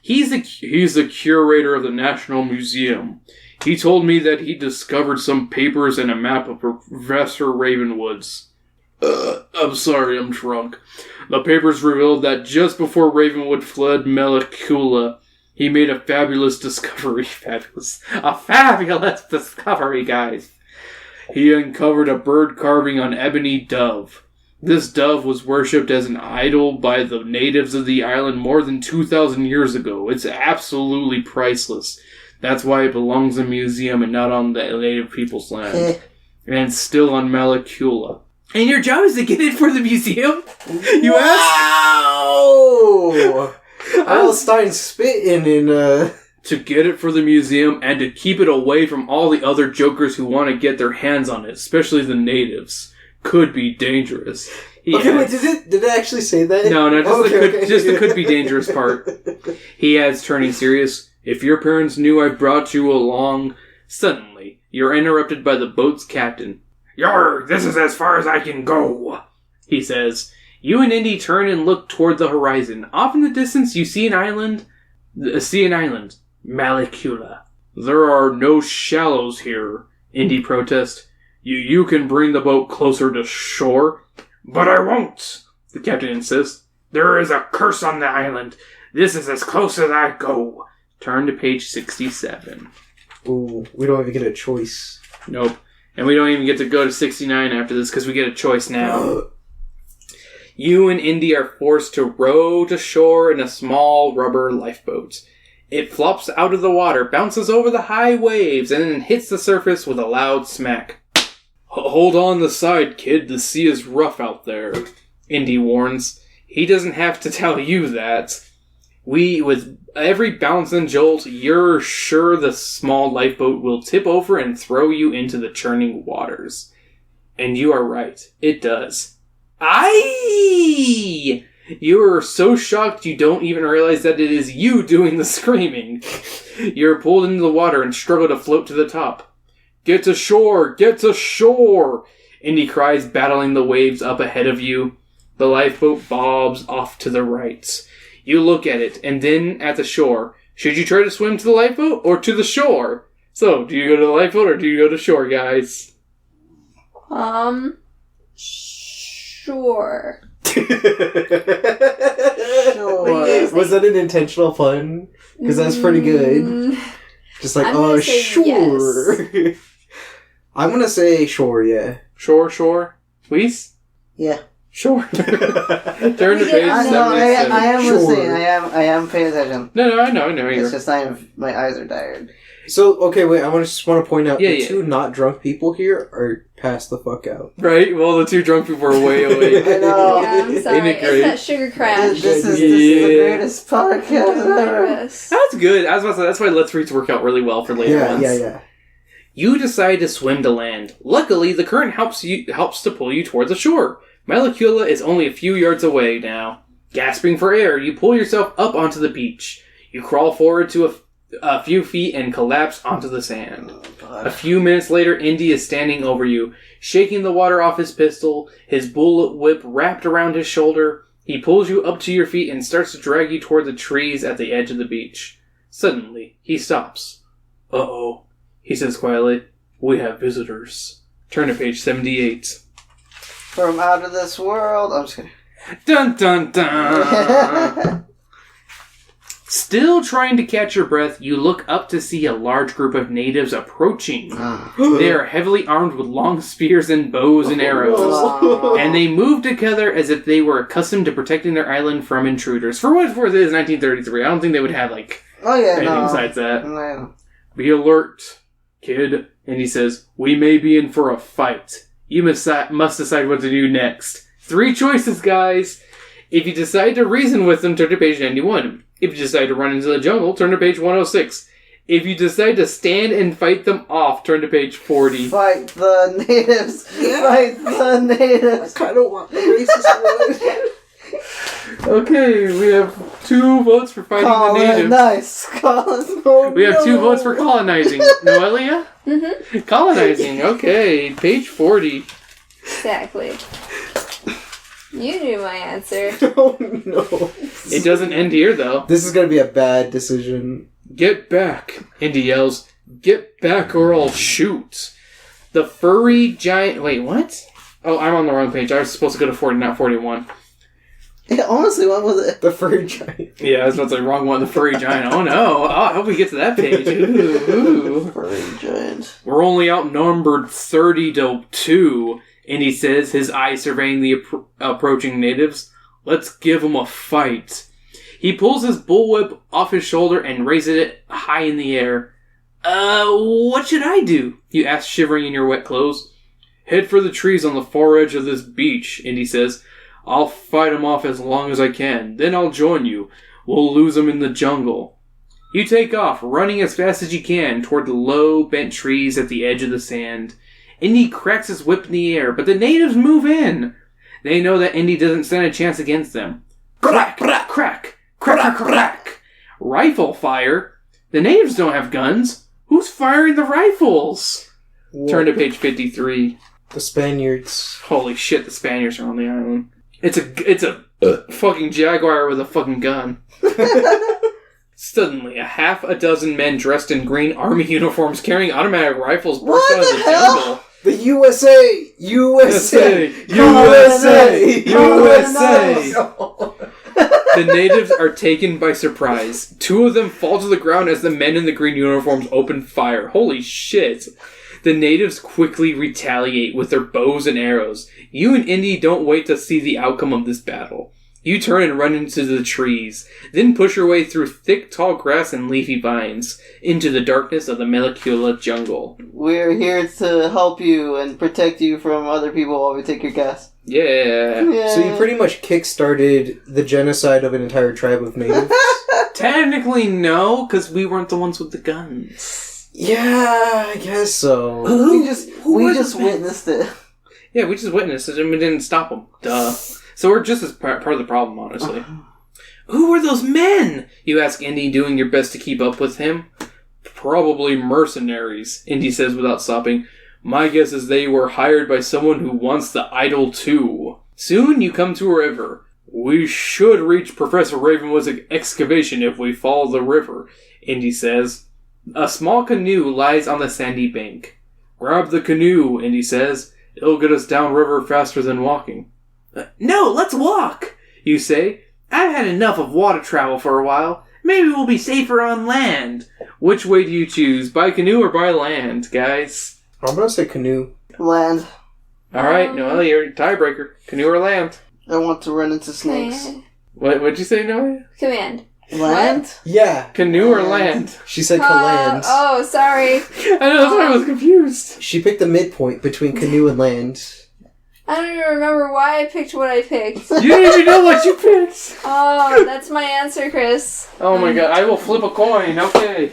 He's the curator of the National Museum. He told me that he discovered some papers and a map of Professor Ravenwood's. I'm sorry, I'm drunk. The papers revealed that just before Ravenwood fled Melicula, he made a fabulous discovery. A fabulous discovery, guys. He uncovered a bird carving on ebony dove. This dove was worshipped as an idol by the natives of the island more than 2,000 years ago. It's absolutely priceless. That's why it belongs in a museum and not on the native people's land. And it's still on Melicula. And your job is to get it for the museum? You wow! RL Stine spitting in, To get it for the museum and to keep it away from all the other jokers who want to get their hands on it, especially the natives. Could be dangerous. Okay, wait, did it actually say that? No, just the could be dangerous part. He adds, turning serious, if your parents knew I brought you along, suddenly, you're interrupted by the boat's captain. Yarr, this is as far as I can go, he says. You and Indy turn and look toward the horizon. Off in the distance, you see an island. Malicula. There are no shallows here, Indy protests. You can bring the boat closer to shore. But I won't, the captain insists. There is a curse on the island. This is as close as I go. Turn to page 67. Ooh, we don't even get a choice. Nope. And we don't even get to go to 69 after this because we get a choice now. You and Indy are forced to row to shore in a small rubber lifeboat. It flops out of the water, bounces over the high waves, and then hits the surface with a loud smack. Hold on the side, kid. The sea is rough out there, Indy warns. He doesn't have to tell you that. With every bounce and jolt, you're sure the small lifeboat will tip over and throw you into the churning waters. And you are right. It does. Aye! You are so shocked you don't even realize that it is you doing the screaming. You're pulled into the water and struggle to float to the top. Get to shore! Get to shore! Indy cries, battling the waves up ahead of you. The lifeboat bobs off to the right. You look at it, and then at the shore. Should you try to swim to the lifeboat or to the shore? So, do you go to the lifeboat or do you go to shore, guys? Sure. Sure. Was that an intentional pun? Because that's pretty good. Just like, I'm gonna say sure. Yes. I'm gonna say sure, yeah. Shore? Please? Yeah. Sure. Turn to page 77. I am Sure. listening. I am paying attention. No, I know. It's just my eyes are tired. So, okay, wait, I just want to point out, Yeah, the yeah. two not drunk people here are passed the fuck out. Right? Well, the two drunk people are way away. I know. Yeah, I'm sorry. Ain't it great? It's that sugar crash. This is Yeah. the greatest podcast I'm ever. nervous. That's good. I was about to say, that's why Let's Reads work out really well for later ones. Yeah. You decide to swim to land. Luckily, the current helps to pull you toward the shore. Melicula is only a few yards away now. Gasping for air, you pull yourself up onto the beach. You crawl forward to a few feet and collapse onto the sand. God. A few minutes later, Indy is standing over you, shaking the water off his pistol, his bullet whip wrapped around his shoulder. He pulls you up to your feet and starts to drag you toward the trees at the edge of the beach. Suddenly, he stops. Uh-oh, he says quietly. We have visitors. Turn to page 78. From out of this world. I'm just kidding. Dun dun dun! Still trying to catch your breath, you look up to see a large group of natives approaching. They are heavily armed with long spears and bows and arrows. And they move together as if they were accustomed to protecting their island from intruders. For what it's worth, it is 1933. I don't think they would have, anything besides that. No. Be alert, kid. And he says, we may be in for a fight. You must decide what to do next. 3 choices, guys. If you decide to reason with them, turn to page 91. If you decide to run into the jungle, turn to page 106. If you decide to stand and fight them off, turn to page 40. Fight the natives! Fight the natives! I kind of want the racist one. Okay, we have 2 votes for fighting the natives. Nice. Colin. We have 2 votes for colonizing. Noelia? Mm-hmm. Colonizing, okay. Page 40. Exactly. You knew my answer. Oh, no. It doesn't end here, though. This is going to be a bad decision. Get back, Indy yells. Get back or I'll shoot. The furry giant... Wait, what? Oh, I'm on the wrong page. I was supposed to go to 40, not 41. Yeah, honestly, what was it? The furry giant. Yeah, I was about to say wrong one. The furry giant. Oh, no. Oh, I hope we get to that page. Ooh. Furry giant. We're only outnumbered 30-2. Indy says, his eyes surveying the approaching natives. Let's give them a fight. He pulls his bullwhip off his shoulder and raises it high in the air. What should I do? You ask, shivering in your wet clothes. Head for the trees on the far edge of this beach, Indy says. I'll fight them off as long as I can. Then I'll join you. We'll lose them in the jungle. You take off, running as fast as you can toward the low, bent trees at the edge of the sand. Indy cracks his whip in the air, but the natives move in. They know that Indy doesn't stand a chance against them. Crack, crack, crack, crack, crack. Rifle fire? The natives don't have guns. Who's firing the rifles? Whoa. Turn to page 53. The Spaniards. Holy shit, the Spaniards are on the island. It's a fucking jaguar with a fucking gun. Suddenly, a half a dozen men dressed in green army uniforms carrying automatic rifles burst out of the jungle. The USA! USA! USA! USA! The natives are taken by surprise. 2 of them fall to the ground as the men in the green uniforms open fire. Holy shit. The natives quickly retaliate with their bows and arrows. You and Indy don't wait to see the outcome of this battle. You turn and run into the trees, then push your way through thick, tall grass and leafy vines into the darkness of the Melicula jungle. We're here to help you and protect you from other people while we take your gas. Yeah. So you pretty much kickstarted the genocide of an entire tribe of natives? Technically, no, because we weren't the ones with the guns. Yeah, I guess so. We just witnessed it. Yeah, we just witnessed it and we didn't stop them. Duh. So we're just as part of the problem, honestly. Who were those men? You ask Indy, doing your best to keep up with him. Probably mercenaries, Indy says without stopping. My guess is they were hired by someone who wants the idol too. Soon you come to a river. We should reach Professor Ravenwood's excavation if we follow the river, Indy says. A small canoe lies on the sandy bank. Grab the canoe, Indy says. It'll get us downriver faster than walking. No, let's walk, you say. I've had enough of water travel for a while. Maybe we'll be safer on land. Which way do you choose, by canoe or by land, guys? I'm gonna say canoe. Land. Alright, Noelle, you're a tiebreaker. Canoe or land? I want to run into snakes. What'd you say, Noelle? Command. Land? Yeah. Canoe or land? She said land. Oh, sorry. I know, that's why I was confused. She picked the midpoint between canoe and land. I don't even remember why I picked what I picked. You didn't even know what you picked. Oh, that's my answer, Chris. Oh my god, I will flip a coin, okay.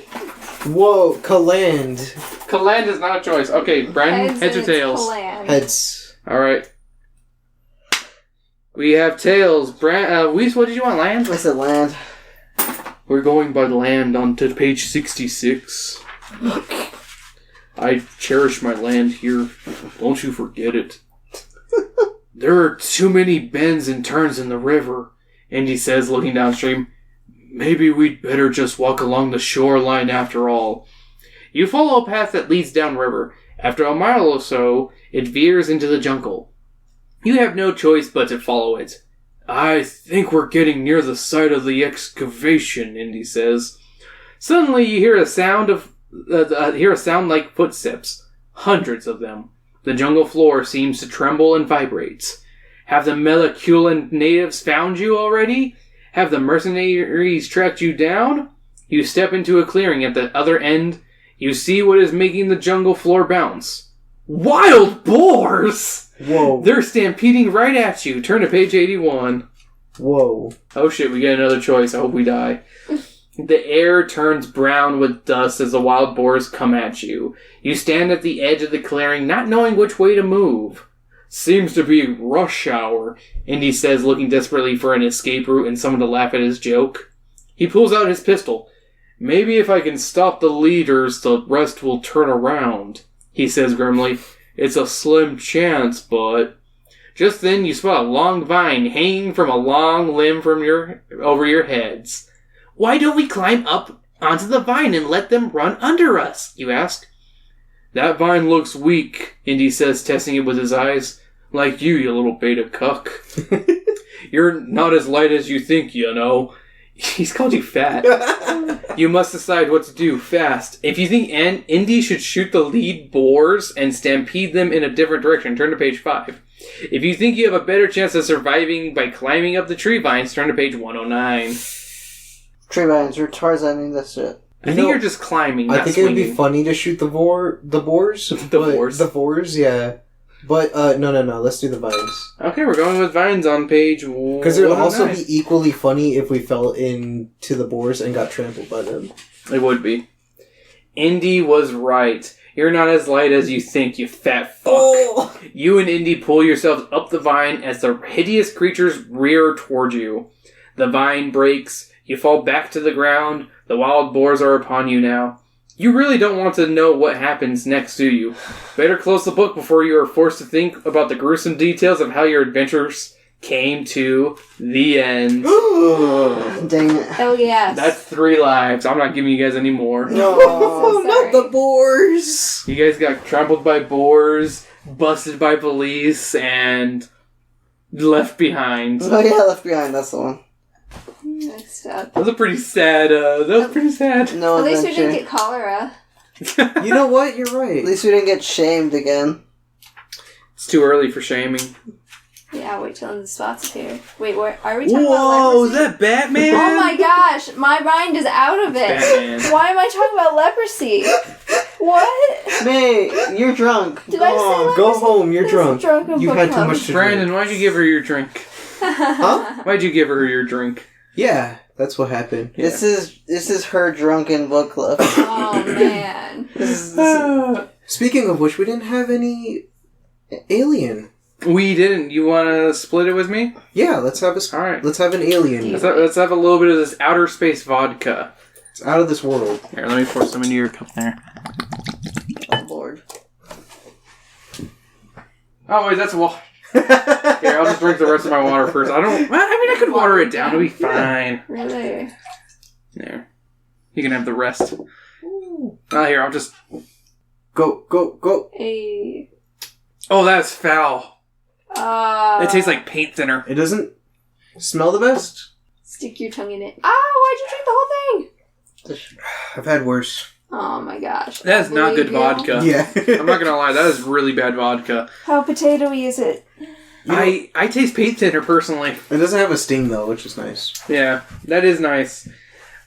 Whoa, Kaland. Kaland is not a choice. Okay, Brandon, heads or and tails? it's Kaland. Heads. Alright. We have tails. Weiss, what did you want, land? I said land. We're going by the land on to page 66. I cherish my land here. Don't you forget it. There are too many bends and turns in the river, Indy says, looking downstream. Maybe we'd better just walk along the shoreline after all. You follow a path that leads downriver. After a mile or so, it veers into the jungle. You have no choice but to follow it. I think we're getting near the site of the excavation, Indy says. Suddenly you hear a sound like footsteps. Hundreds of them. The jungle floor seems to tremble and vibrates. Have the Meliculan natives found you already? Have the mercenaries tracked you down? You step into a clearing at the other end. You see what is making the jungle floor bounce. Wild boars! Whoa. They're stampeding right at you. Turn to page 81. Whoa. Oh shit, we get another choice. I hope we die. The air turns brown with dust as the wild boars come at you. You stand at the edge of the clearing, not knowing which way to move. Seems to be rush hour, Indy says, looking desperately for an escape route and someone to laugh at his joke. He pulls out his pistol. Maybe if I can stop the leaders, the rest will turn around, he says grimly. It's a slim chance, but... Just then you spot a long vine hanging from a long limb over your heads. Why don't we climb up onto the vine and let them run under us, you ask. That vine looks weak, Indy says, testing it with his eyes. Like you little beta cuck. You're not as light as you think, you know. He's called you fat. You must decide what to do fast. If you think Indy should shoot the lead boars and stampede them in a different direction, turn to page 5. If you think you have a better chance of surviving by climbing up the tree vines, turn to page 109. Tree vines, you're Tarzaning that shit. I think you're just climbing, not I think swinging. it would be funny to shoot the boars. The boars? The boars, yeah. But, no. Let's do the vines. Okay, we're going with vines on page 109. Because it would also be equally funny if we fell into the boars and got trampled by them. It would be. Indy was right. You're not as light as you think, you fat fuck. Oh. You and Indy pull yourselves up the vine as the hideous creatures rear toward you. The vine breaks. You fall back to the ground. The wild boars are upon you now. You really don't want to know what happens next, do you? Better close the book before you are forced to think about the gruesome details of how your adventures came to the end. Dang it. Oh, yes. That's 3 lives. I'm not giving you guys any more. No, sorry. not the boars! You guys got trampled by boars, busted by police, and left behind. Oh yeah, Left Behind, that's the one. Next up. That was pretty sad. No At least we adventure. didn't get cholera. You know what? You're right. At least we didn't get shamed again. It's too early for shaming. Yeah, wait till the spots appear. Wait, what? Are we talking Whoa, about is leprosy? that Batman? Oh my gosh, my mind is out of it. Batman. Why am I talking about leprosy? What? May, you're drunk. Did I say leprosy? Go home, you're This drunk. is drunken You book had too club. much to drink. Brandon, why'd you give her your drink? Huh? Why'd you give her your drink? Yeah, that's what happened. This is her drunken book club. Oh man. Speaking of which, we didn't have any Alien. We didn't. You want to split it with me? Yeah, let's have All right. Let's have an Alien. Let's have a little bit of this outer space vodka. It's out of this world. Here, let me pour some into your cup there. Oh lord. Oh wait, that's water. Here, I'll just drink the rest of my water first. I could water it down. It'll be fine. Really? There. You can have the rest. Here, I'll just... Go. Hey. Oh, that's foul. It tastes like paint thinner. It doesn't smell the best. Stick your tongue in it. Why'd you drink the whole thing? I've had worse. Oh my gosh. That is I not good believe you. vodka. Yeah. I'm not gonna lie, that is really bad vodka. How potatoey is it? I taste paint thinner, personally. It doesn't have a sting, though, which is nice. Yeah, that is nice.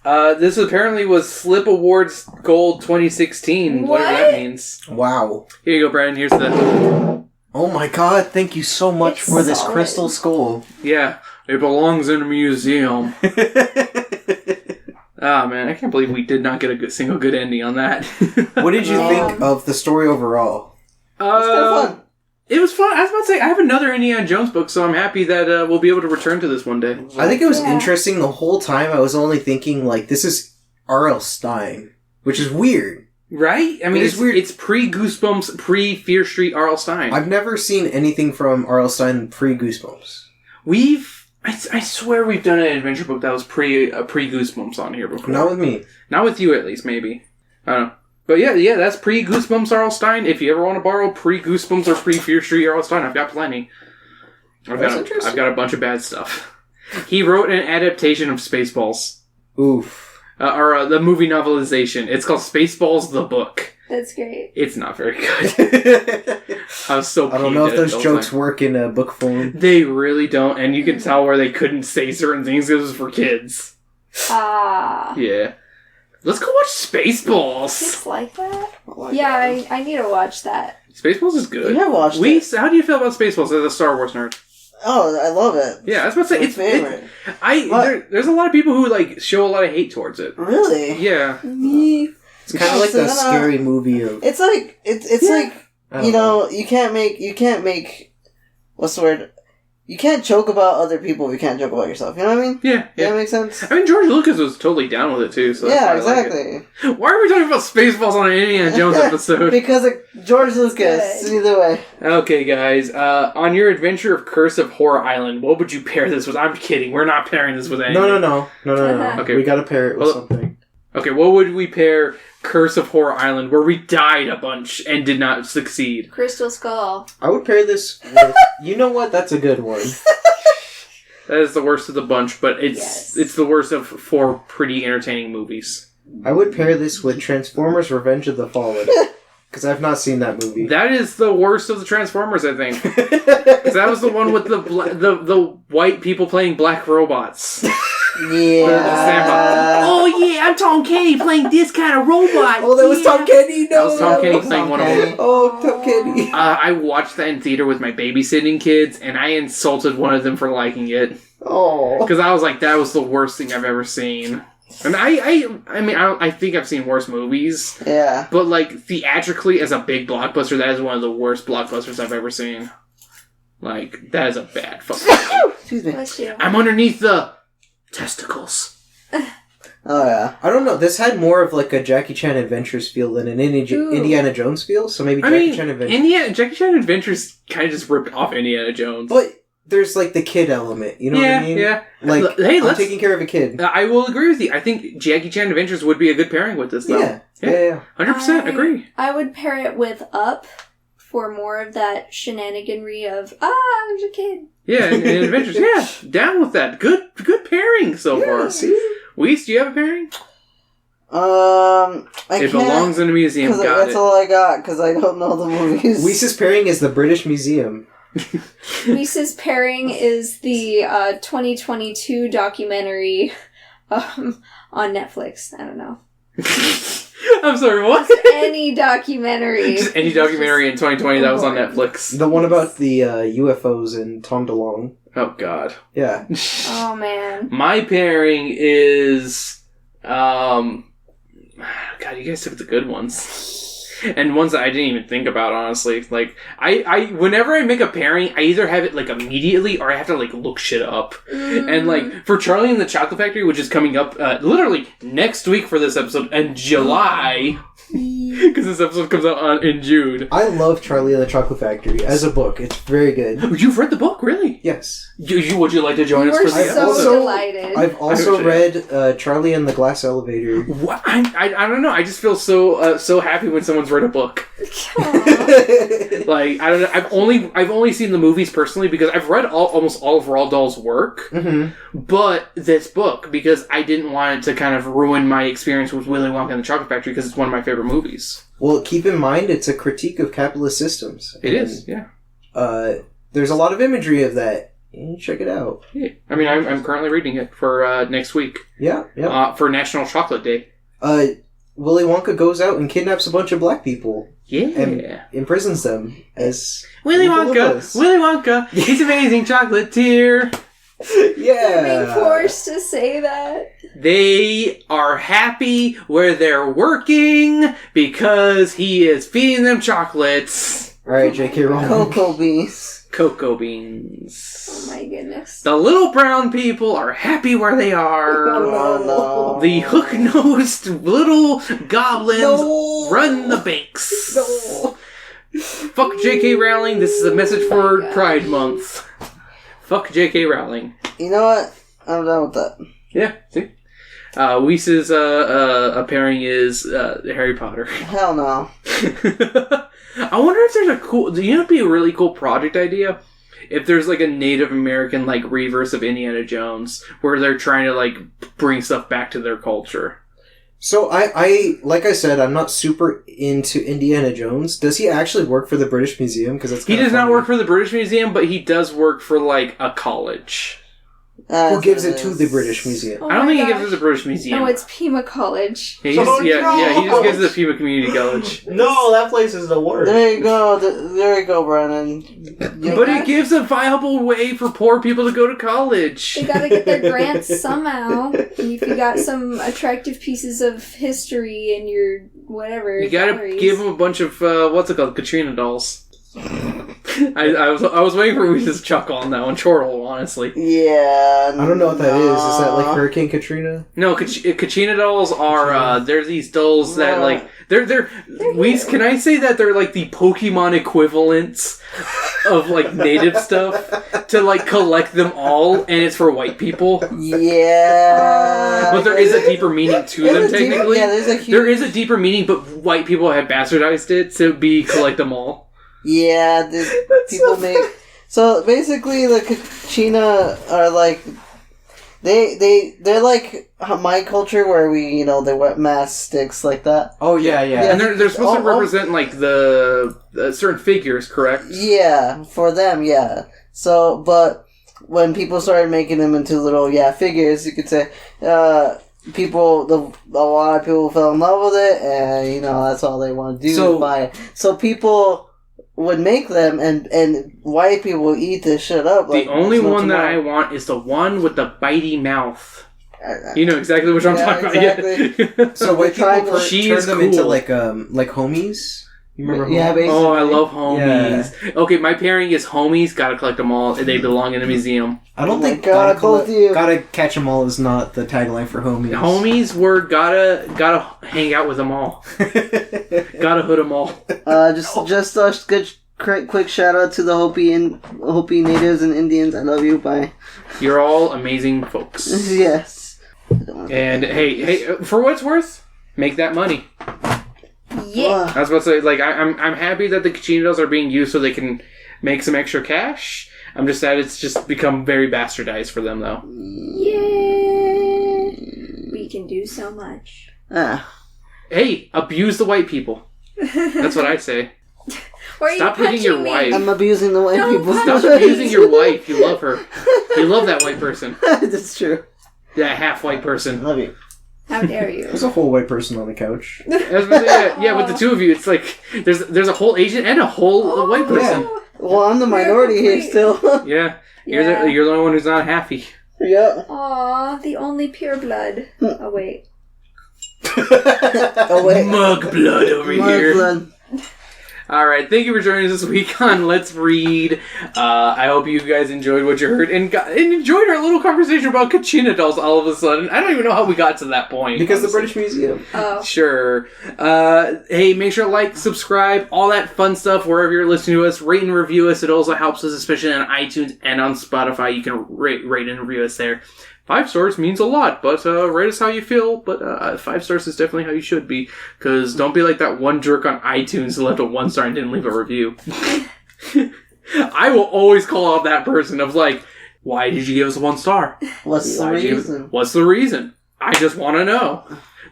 This apparently was Slip Awards Gold 2016, whatever that What? means. Wow. Here you go, Brandon, here's the... Oh my god, thank you so much It's for this solid. crystal skull. Yeah, it belongs in a museum. Oh man, I can't believe we did not get a single good ending on that. What did you think of the story overall? It's kind of fun. It was fun. I was about to say, I have another Indiana Jones book, so I'm happy that we'll be able to return to this one day. I think it was Yeah. interesting the whole time. I was only thinking, like, this is RL Stine, which is weird. Right? I mean, It is it's weird. It's pre-Goosebumps, pre-Fear Street R.L. Stine. I've never seen anything from R.L. Stine pre-Goosebumps. I swear we've done an adventure book that was pre-Goosebumps on here before. Not with me. Not with you, at least, maybe. I don't know. But yeah, that's pre-Goosebumps R.L. Stine. If you ever want to borrow pre-Goosebumps or pre-Fear Street R.L. Stine, I've got plenty. I've got a bunch of bad stuff. He wrote an adaptation of Spaceballs. Oof. Or the movie novelization. It's called Spaceballs the Book. That's great. It's not very good. I was so I don't know if those jokes work in a book form. They really don't, and you can tell where they couldn't say certain things because it was for kids. Yeah. Let's go watch Spaceballs. It's like that? Yeah, I need to watch that. Spaceballs is good. Yeah, I watched it. How do you feel about Spaceballs as a Star Wars nerd? Oh, I love it. Yeah, I was about to say, It's my favorite. There's a lot of people who, like, show a lot of hate towards it. Really? Yeah. It's kind of like a scary movie of... It's like, it's like, you know, you can't make, what's the word? You can't joke about other people if you can't joke about yourself. You know what I mean? Yeah. That makes sense? I mean, George Lucas was totally down with it, too. So that's Yeah, why I like exactly. it. Why are we talking about Spaceballs on an Indiana Jones episode? Because of George Lucas. Good. Either way. Okay, guys. On your adventure of Curse of Horror Island, what would you pair this with? I'm kidding. We're not pairing this with anything. No. Okay. We gotta pair it with something. Okay, what would we pair Curse of Horror Island, where we died a bunch and did not succeed? Crystal Skull. I would pair this with... You know what? That's a good one. That is the worst of the bunch, but Yes. it's the worst of 4 pretty entertaining movies. I would pair this with Transformers Revenge of the Fallen. Because I've not seen that movie. That is the worst of the Transformers, I think. Because that was the one with the white people playing black robots. Yeah. Oh yeah, I'm Tom Kenny playing this kind of robot. Oh, that was Tom Kenny? No, That was Tom Kenny playing one of them. Oh, Tom Kenny. I watched that in theater with my babysitting kids, and I insulted one of them for liking it. Oh. Because I was like, that was the worst thing I've ever seen. And I think I've seen worse movies. Yeah. But, like, theatrically, as a big blockbuster, that is one of the worst blockbusters I've ever seen. Like, that is a bad fucking movie. Excuse me. Bless you. I'm underneath the testicles. Oh, yeah. I don't know. This had more of like a Jackie Chan Adventures feel than an Indiana Jones feel. So maybe Jackie Chan Adventures. Jackie Chan Adventures kind of just ripped off Indiana Jones. But there's like the kid element. You know what I mean? Yeah. Like, Hey, I'm taking care of a kid. I will agree with you. I think Jackie Chan Adventures would be a good pairing with this, though. Yeah. 100% agree. I would pair it with Up for more of that shenaniganry of, there's a kid. Yeah, and Adventures. Yeah, down with that. Good pairing so far. See? Weiss, do you have a pairing? It belongs in a museum. Got that's it. all I got, because I don't know the movies. Weiss's pairing is the British Museum. Weiss's pairing is the 2022 documentary on Netflix. I don't know. I'm sorry, what? Any documentary. Just any documentary in 2020 that was on Netflix. The one about the UFOs in Tom DeLonge. Oh, God. Yeah. Oh, man. My pairing is... God, you guys took the good ones. And ones that I didn't even think about, honestly. Like, I whenever I make a pairing, I either have it, like, immediately, or I have to, like, look shit up. And, like, for Charlie and the Chocolate Factory, which is coming up, literally next week for this episode, in July... Because this episode comes out in June. I love Charlie and the Chocolate Factory as a book. It's very good. You've read the book, really? Yes. Would you like to join us for We're the so episode? delighted. I've also read Charlie and the Glass Elevator. What? I don't know. I just feel so happy when someone's read a book. Like, I don't know. I've only seen the movies personally because I've read almost all of Roald Dahl's work. Mm-hmm. But this book, because I didn't want it to kind of ruin my experience with Willy Wonka and the Chocolate Factory because it's one of my favorite movies. Well, keep in mind it's a critique of capitalist systems. It is, yeah. There's a lot of imagery of that. Check it out. Yeah. I mean, I'm currently reading it for next week. Yeah. For National Chocolate Day. Willy Wonka goes out and kidnaps a bunch of black people. Yeah. And imprisons them as... Willy Wonka, he's amazing chocolatier. Yeah. They're being forced to say that. They are happy where they're working because he is feeding them chocolates. Alright, J.K. Rowling. Cocoa Beans. Cocoa beans. Oh my goodness. The little brown people are happy where they are. Oh no. The hook-nosed little goblins run the banks. No. Fuck J.K. Rowling. This is a message for Pride Month. Fuck J.K. Rowling. You know what? I'm done with that. Yeah, see? Whis' pairing is Harry Potter. Hell no. I wonder if there's a cool... You know, it'd be a really cool project idea? If there's, like, a Native American, like, reverse of Indiana Jones, where they're trying to, like, bring stuff back to their culture. So, I like I said, I'm not super into Indiana Jones. Does he actually work for the British Museum? Because he does not work for the British Museum, but he does work for, like, a college. Who gives it to the British Museum? Oh I don't think my he gives it gosh. to the British Museum. No, it's Pima College. Yeah, he just gives it to Pima Community College. No, that place is the worst. There you go. There you go, Brandon. But it gives a viable way for poor people to go to college. They gotta get their grants somehow. If you got some attractive pieces of history in your whatever, You gotta galleries. give them a bunch of, what's it called? Katrina dolls. I was waiting for me to chuckle on that one. Chortle, honestly. Yeah. I don't know what that is. Is that like Hurricane Katrina? No, Katrina dolls are, they're these dolls that, like, they're can I say that they're, like, the Pokemon equivalents of, like, native stuff to, like, collect them all, and it's for white people? Yeah. But there is a deeper meaning to them, technically. There is a deeper meaning, but white people have bastardized it to be collect them all. Yeah, people make... So, basically, the Kachina are, like... They're like my culture where we, they wear mask sticks like that. Oh, yeah. And they're supposed to represent, like, the certain figures, correct? Yeah, for them, yeah. So, but when people started making them into little, figures, you could say, a lot of people fell in love with it, and, that's all they want to do is buy it. So people would make them, and white people would eat this shit up. The only one that I want is the one with the bitey mouth. You know exactly what I'm talking exactly. about. Yeah. So white people turn them into cool. like homies? You remember Yeah, homies? basically. Oh, I love homies. Yeah. Okay, my pairing is homies. Gotta collect them all. They belong in a museum. I don't think gotta catch them all is not the tagline for homies. Homies were gotta hang out with them all. Gotta hood them all. Just a good quick shout out to the Hopi natives and Indians. I love you. Bye. You're all amazing folks. Yes. And hey, for what it's worth, make that money. Yeah. I was about to say, like, I'm happy that the Kachina dolls are being used so they can make some extra cash. I'm just sad it's just become very bastardized for them, though. Yay! We can do so much. Hey, abuse the white people. That's what I say. Stop hitting your wife. I'm abusing the white people. Stop abusing your wife. You love her. You love that white person. That's true. That half-white person. Love you. How dare you? There's a whole white person on the couch. With the two of you, it's like there's a whole Asian and a whole white person. Yeah. Well, I'm the minority here still. Yeah, you're the only one who's not happy. Yeah. Aw, the only pure blood. Oh wait. Mug blood over here. Blood. Alright, thank you for joining us this week on Let's Read. I hope you guys enjoyed what you heard and enjoyed our little conversation about Kachina dolls all of a sudden. I don't even know how we got to that point. Because the British Museum. Oh. Sure. Hey, make sure to like, subscribe, all that fun stuff wherever you're listening to us. Rate and review us. It also helps us, especially on iTunes and on Spotify. You can rate and review us there. 5 stars means a lot, but rate us how you feel. But 5 stars is definitely how you should be. Because don't be like that one jerk on iTunes who left a 1 star and didn't leave a review. I will always call out that person of like, why did you give us a 1 star? What's the reason? What's the reason? I just want to know.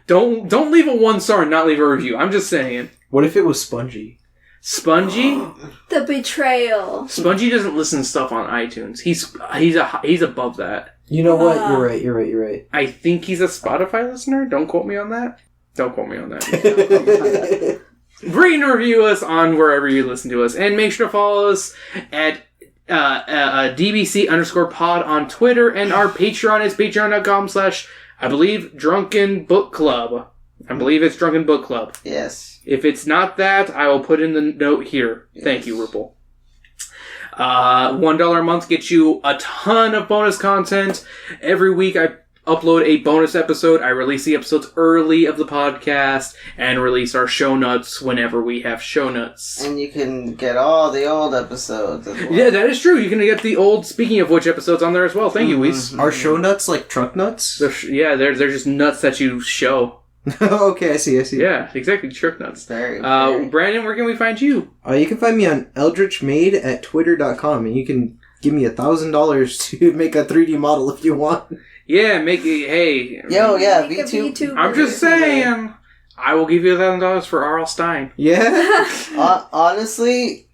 Don't leave a 1 star and not leave a review. I'm just saying. What if it was Spongy? Spongy? The betrayal. Spongy doesn't listen to stuff on iTunes. He's above that. You know what? You're right. I think he's a Spotify listener. Don't quote me on that. Rate and review us on wherever you listen to us. And make sure to follow us at DBC_pod on Twitter. And our Patreon is patreon.com/ I believe Drunken Book Club. I believe it's Drunken Book Club. Yes. If it's not that, I will put in the note here. Yes. Thank you, Ripple. $1 a month gets you a ton of bonus content. Every week I upload a bonus episode. I release the episodes early of the podcast and release our show notes whenever we have show notes. And you can get all the old episodes as well. Yeah, that is true. You can get the old Speaking of Which episodes on there as well. Thank you, Weiss. Are show nuts like truck nuts? They're just nuts that you show. Okay, I see. Yeah, exactly. Truck nuts. Very. Brandon, where can we find you? You can find me on eldritchmade at twitter.com, and you can give me $1,000 to make a 3D model if you want. Yeah, make it. Hey. Yo, yeah, Make a VTuber. I'm just saying. I will give you $1,000 for RL Stine. Yeah? Honestly,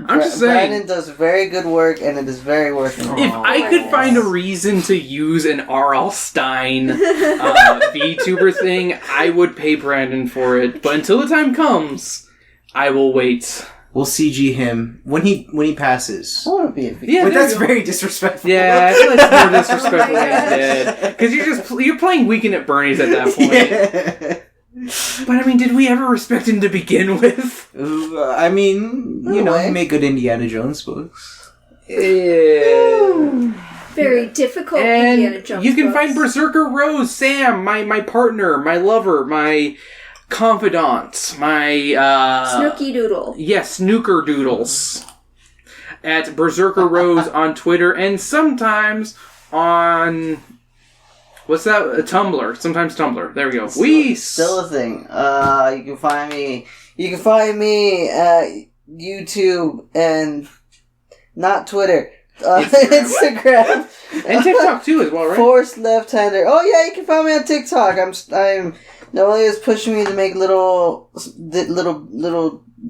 I'm just saying. Brandon does very good work, and it is very worth it. If I could find a reason to use an RL Stine VTuber thing, I would pay Brandon for it. But until the time comes, I will wait. We'll CG him when he passes. I want to be a VTuber. Yeah, But that's very disrespectful. Yeah, I feel like it's more disrespectful than dead. Because you're playing Weekend at Bernie's at that point. Yeah. But I mean, did we ever respect him to begin with? I mean, you know, he made good Indiana Jones books. Very difficult Indiana Jones you can books. find Berserker Rose, Sam, my partner, my lover, my confidant, my Snooky Doodle. Yes, Snooker Doodles. At Berserker Rose on Twitter and sometimes on what's that? Tumblr. Sometimes Tumblr. There we go. Still a thing. You can find me. You can find me at YouTube and not Twitter. Instagram. And TikTok too as well, right? Forced Left-Hander. Oh yeah, you can find me on TikTok. I'm Nobody is pushing me to make little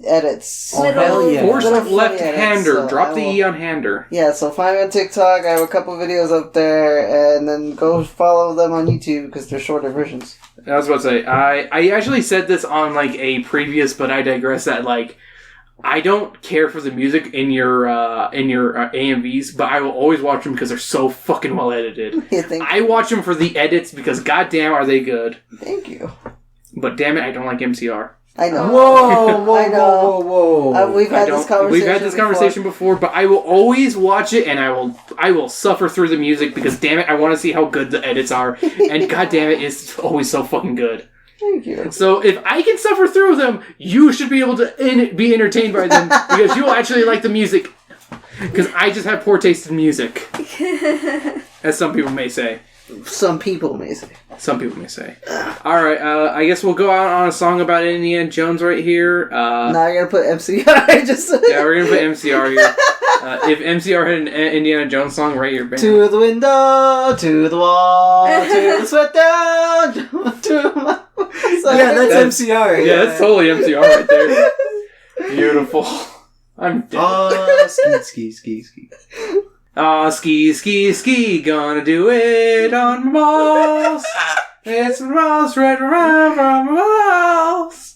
edits. Oh, hell yeah. Forced Little Left-Hander. so Drop the E on hander. Yeah, so find me on TikTok. I have a couple videos up there, and then go follow them on YouTube because they're shorter versions. I was about to say, I actually said this on like a previous, but I digress. That like, I don't care for the music in your AMVs, but I will always watch them because they're so fucking well edited. I watch them for the edits because goddamn are they good. Thank you. But damn it, I don't like MCR. I know. Whoa. We've had this conversation before, but I will always watch it, and I will suffer through the music because damn it, I want to see how good the edits are, and god damn it, it's always so fucking good. Thank you. So if I can suffer through them, you should be able to be entertained by them because you'll actually like the music. Because I just have poor taste in music, as some people may say. Some people may say. All right, I guess we'll go out on a song about Indiana Jones right here. Now you're gonna put MCR. Yeah, we're gonna put MCR here. If MCR had an Indiana Jones song, right here, bam. To the window, to the wall, to the sweat down, to my... Yeah, that's MCR. Yeah, that's totally MCR right there. Beautiful. I'm dead. Ski. Ski, gonna do it on my balls. It's my balls, right around my balls.